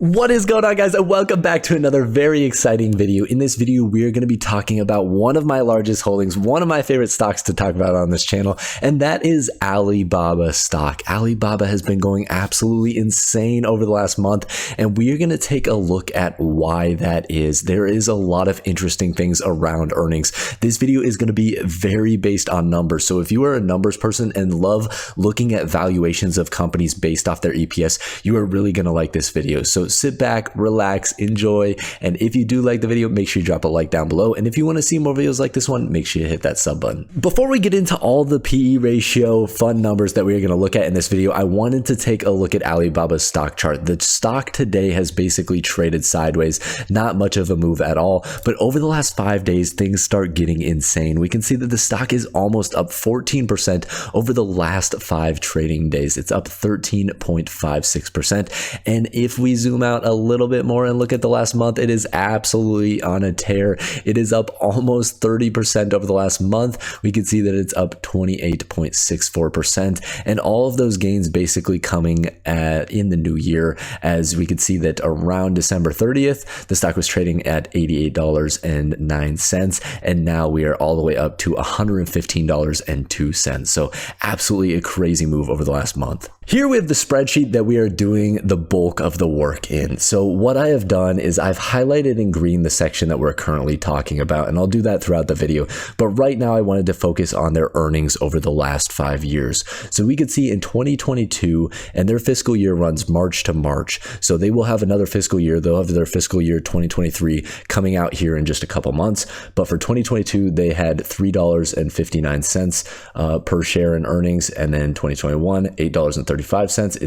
What is going on, guys, and welcome back to another very exciting video. In this video, we're going to be talking about one of my largest holdings, one of my favorite stocks to talk about on this channel, and that is Alibaba stock. Alibaba has been going absolutely insane over the last month, and we are going to take a look at why that is. There is a lot of interesting things around earnings. This video is going to be very based on numbers, so if you are a numbers person and love looking at valuations of companies based off their EPS, you are really going to like this video. So sit back, relax, enjoy, and if you do like the video, make sure you drop a like down below, and if you want to see more videos like this one, make sure you hit that sub button. Before we get into all the PE ratio fun numbers that we're going to look at in this video, I wanted to take a look at Alibaba's stock chart. The stock today has basically traded sideways, not much of a move at all, but over the last 5 days, things start getting insane. We can see that the stock is almost up 14% over the last 5 trading days. It's up 13.56%, and if we zoom out a little bit more and look at the last month, it is absolutely on a tear. It is up almost 30% over the last month. We can see that it's up 28.64%, and all of those gains basically coming in the new year, as we could see that around December 30th, the stock was trading at $88.09, and now we are all the way up to $115.02. So absolutely a crazy move over the last month. Here we have the spreadsheet that we are doing the bulk of the work in. So what I have done is I've highlighted in green the section that we're currently talking about, and I'll do that throughout the video. But right now I wanted to focus on their earnings over the last 5 years. So we could see in 2022, and their fiscal year runs March to March. So they will have another fiscal year. They'll have their fiscal year 2023 coming out here in just a couple months. But for 2022, they had $3.59 per share in earnings, and then 2021, $8.35. In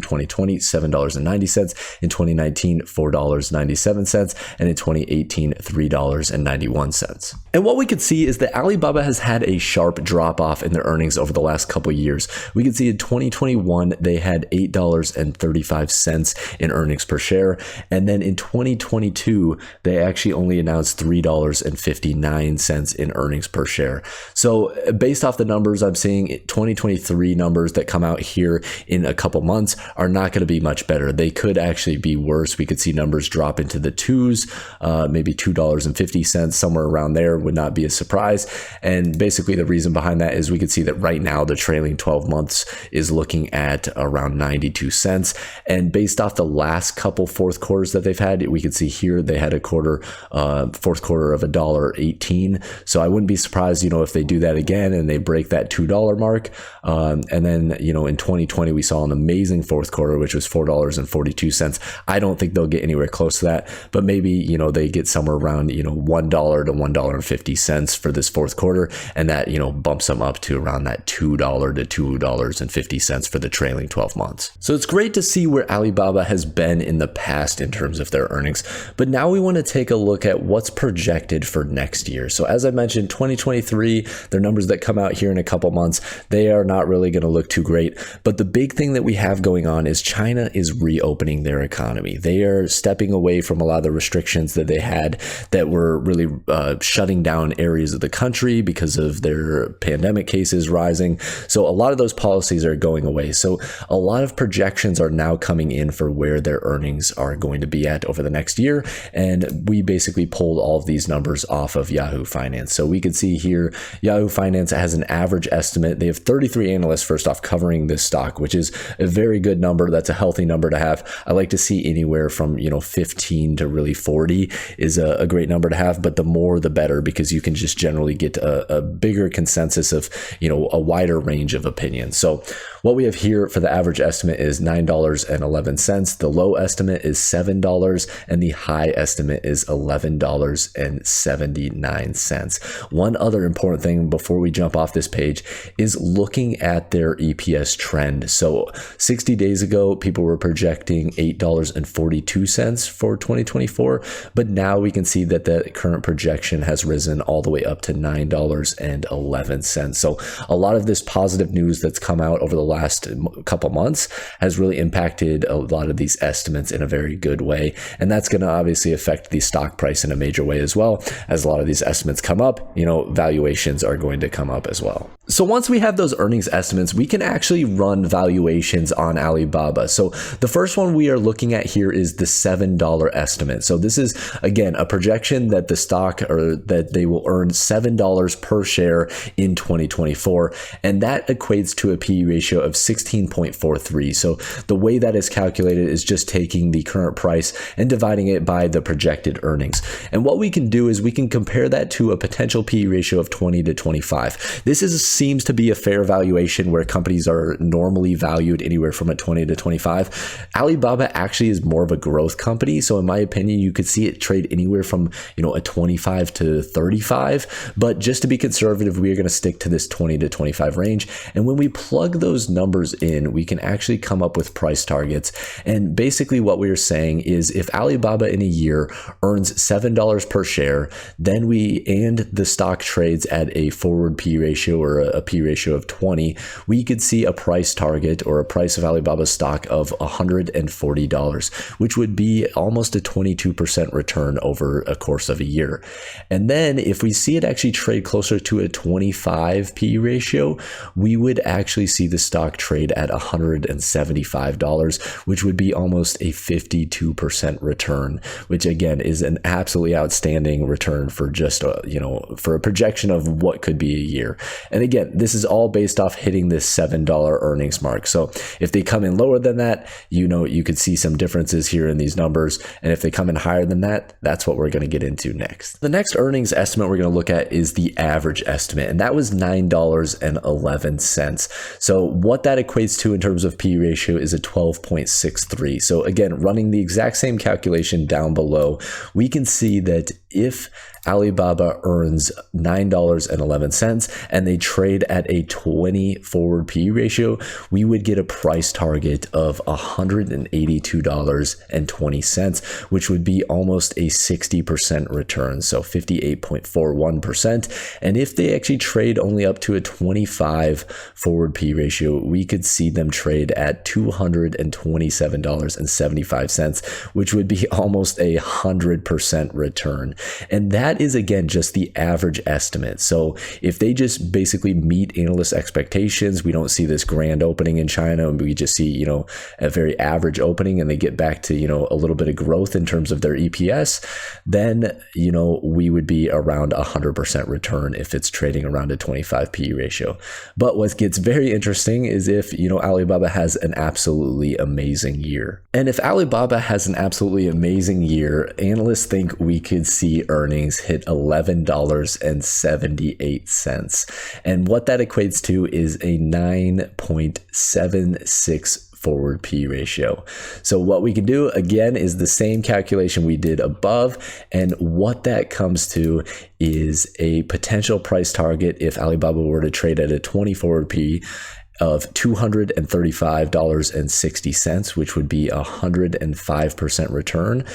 2020, $7.90. In 2019, $4.97. And in 2018, $3.91. And what we could see is that Alibaba has had a sharp drop off in their earnings over the last couple years. We can see in 2021, they had $8.35 in earnings per share. And then in 2022, they actually only announced $3.59 in earnings per share. So based off the numbers I'm seeing, 2023 numbers that come out here in a couple months are not going to be much better. They could actually be worse. We could see numbers drop into the twos, maybe $2.50, somewhere around there would not be a surprise. And basically the reason behind that is we could see that right now the trailing 12 months is looking at around 92 cents. And based off the last couple fourth quarters that they've had, we could see here they had a fourth quarter of $1.18. So I wouldn't be surprised, if they do that again and they break that $2 mark. And then, in 2020, we saw an amazing fourth quarter, which was $4.42. I don't think they'll get anywhere close to that, but maybe, they get somewhere around, $1 to $1.50 for this fourth quarter. And that, bumps them up to around that $2 to $2.50 for the trailing 12 months. So it's great to see where Alibaba has been in the past in terms of their earnings. But now we want to take a look at what's projected for next year. So as I mentioned, 2023, their numbers that come out here in a couple months, they are not really going to look too great. But the big thing that we have going on is China is reopening their economy. They are stepping away from a lot of the restrictions that they had that were really shutting down areas of the country because of their pandemic cases rising. So a lot of those policies are going away. So a lot of projections are now coming in for where their earnings are going to be at over the next year. And we basically pulled all of these numbers off of Yahoo Finance. So we could see here, Yahoo Finance has an average estimate. They have 33 analysts first off covering this stock, which is a very good number. That's a healthy number to have. I like to see anywhere from 15 to really 40 is a great number to have, but the more the better, because you can just generally get a bigger consensus of a wider range of opinions. So what we have here for the average estimate is $9.11. The low estimate is $7, and the high estimate is $11.79. One other important thing before we jump off this page is looking at their EPS trend. So 60 days ago, people were projecting $8.42 for 2024, but now we can see that the current projection has risen all the way up to $9.11. So a lot of this positive news that's come out over the last couple months has really impacted a lot of these estimates in a very good way. And that's going to obviously affect the stock price in a major way as well. As a lot of these estimates come up, valuations are going to come up as well. So once we have those earnings estimates, we can actually run valuation valuations on Alibaba. So the first one we are looking at here is the $7 estimate. So this is, again, a projection that the stock, or that they will earn $7 per share in 2024. And that equates to a PE ratio of 16.43. So the way that is calculated is just taking the current price and dividing it by the projected earnings. And what we can do is we can compare that to a potential PE ratio of 20 to 25. This seems to be a fair valuation where companies are normally valued anywhere from a 20 to 25. Alibaba actually is more of a growth company. So in my opinion, you could see it trade anywhere from, a 25 to 35. But just to be conservative, we are going to stick to this 20 to 25 range. And when we plug those numbers in, we can actually come up with price targets. And basically what we are saying is if Alibaba in a year earns $7 per share, then the stock trades at a forward P ratio or a P ratio of 20, we could see a price target or a price of Alibaba stock of $140, which would be almost a 22% return over a course of a year. And then if we see it actually trade closer to a 25 P ratio, we would actually see the stock trade at $175, which would be almost a 52% return, which again is an absolutely outstanding return for just for a projection of what could be a year. And again, this is all based off hitting this $7 earnings mark. So if they come in lower than that, you could see some differences here in these numbers. And if they come in higher than that, that's what we're going to get into next. The next earnings estimate we're going to look at is the average estimate, and that was $9.11. So what that equates to in terms of P ratio is a 12.63. So again, running the exact same calculation down below, we can see that if Alibaba earns $9.11 and they trade at a 20 forward P ratio, we would get a price target of $182.20, which would be almost a 60% return, so 58.41%. And if they actually trade only up to a 25 forward P ratio, we could see them trade at $227.75, which would be almost a 100% return. And that is, again, just the average estimate. So if they just basically meet analyst expectations, we don't see this grand opening in China, and we just see, a very average opening, and they get back to, a little bit of growth in terms of their EPS, then, we would be around 100% return if it's trading around a 25 PE ratio. But what gets very interesting is if, Alibaba has an absolutely amazing year. And if Alibaba has an absolutely amazing year, analysts think we could see earnings hit $11.78. And what that equates to is a 9.76 forward P ratio. So what we can do again is the same calculation we did above, and what that comes to is a potential price target if Alibaba were to trade at a 20 forward P of $235.60, which would be 105% return.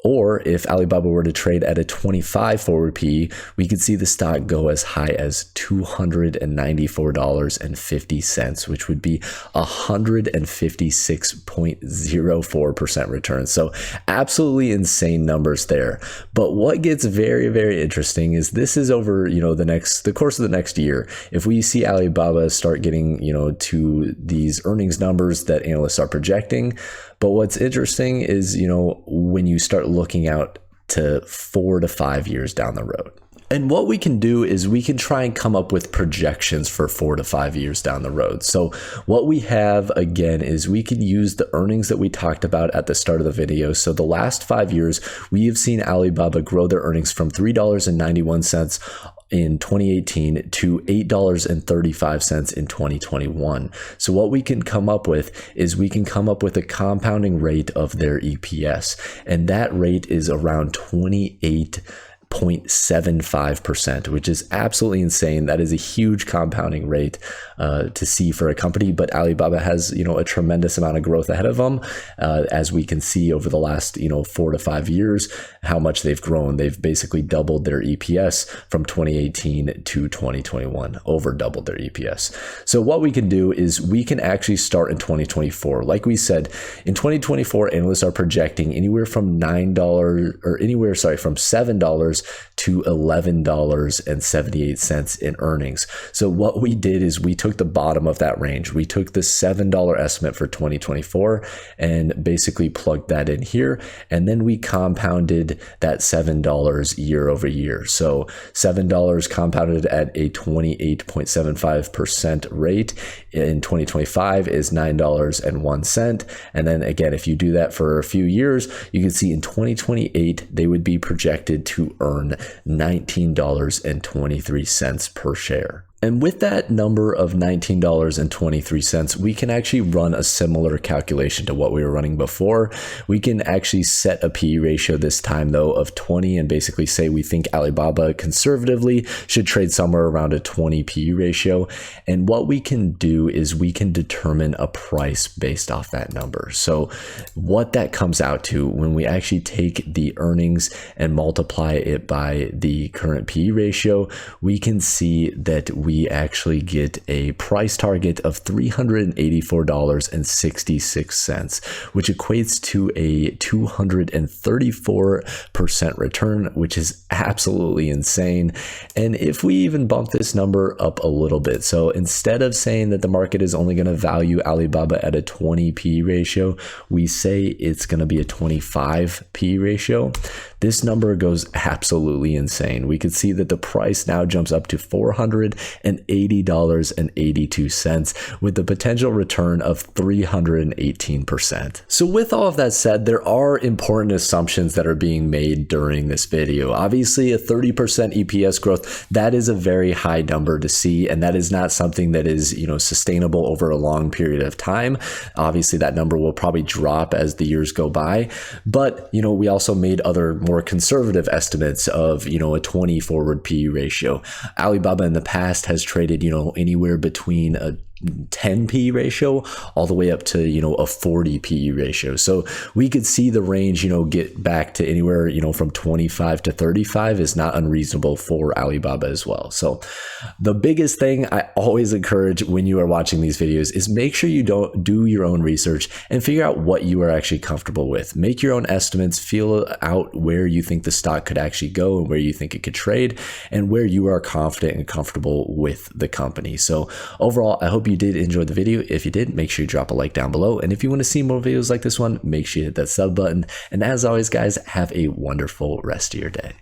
Or if Alibaba were to trade at a 25 forward PE, we could see the stock go as high as $294.50, which would be 156.04% return. So absolutely insane numbers there. But what gets very, very interesting is this is over, the course of the next year. If we see Alibaba start getting, to these earnings numbers that analysts are projecting. But what's interesting is, when you start looking out to 4 to 5 years down the road. And what we can do is we can try and come up with projections for 4 to 5 years down the road. So what we have again is we can use the earnings that we talked about at the start of the video. So the last 5 years, we have seen Alibaba grow their earnings from $3.91 in 2018 to $8.35 in 2021. So what we can come up with is we can come up with a compounding rate of their EPS, and that rate is around 28.75%, which is absolutely insane. That is a huge compounding rate to see for a company, but Alibaba has, a tremendous amount of growth ahead of them. As we can see over the last, 4 to 5 years, how much they've grown. They've basically doubled their EPS from 2018 to 2021, over doubled their EPS. So what we can do is we can actually start in 2024. Like we said, in 2024, analysts are projecting anywhere from from $7 to $11.78 in earnings. So what we did is we took the bottom of that range. We took the $7 estimate for 2024 and basically plugged that in here. And then we compounded that $7 year over year. So $7 compounded at a 28.75% rate in 2025 is $9.01. And then again, if you do that for a few years, you can see in 2028, they would be projected to earn $19.23 per share. And with that number of $19.23, we can actually run a similar calculation to what we were running before. We can actually set a PE ratio this time though of 20 and basically say we think Alibaba conservatively should trade somewhere around a 20 PE ratio. And what we can do is we can determine a price based off that number. So what that comes out to when we actually take the earnings and multiply it by the current PE ratio, we can see that we actually get a price target of $384.66, which equates to a 234% return, which is absolutely insane. And if we even bump this number up a little bit, so instead of saying that the market is only going to value Alibaba at a 20 PE ratio, we say it's going to be a 25 PE ratio. This number goes absolutely insane. We could see that the price now jumps up to $480.82 with the potential return of 318%. So with all of that said, there are important assumptions that are being made during this video. Obviously, a 30% EPS growth, that is a very high number to see, and that is not something that is, sustainable over a long period of time. Obviously, that number will probably drop as the years go by, but we also made other more conservative estimates of a 20 forward PE ratio. Alibaba in the past has traded anywhere between a 10 PE ratio all the way up to a 40 PE ratio. So we could see the range get back to anywhere from 25 to 35 is not unreasonable for Alibaba as well. So the biggest thing I always encourage when you are watching these videos is make sure you don't do your own research and figure out what you are actually comfortable with. Make your own estimates, feel out where you think the stock could actually go and where you think it could trade and where you are confident and comfortable with the company. So overall, I hope you did enjoy the video. If you did, make sure you drop a like down below. And if you want to see more videos like this one, make sure you hit that sub button. And as always, guys, have a wonderful rest of your day.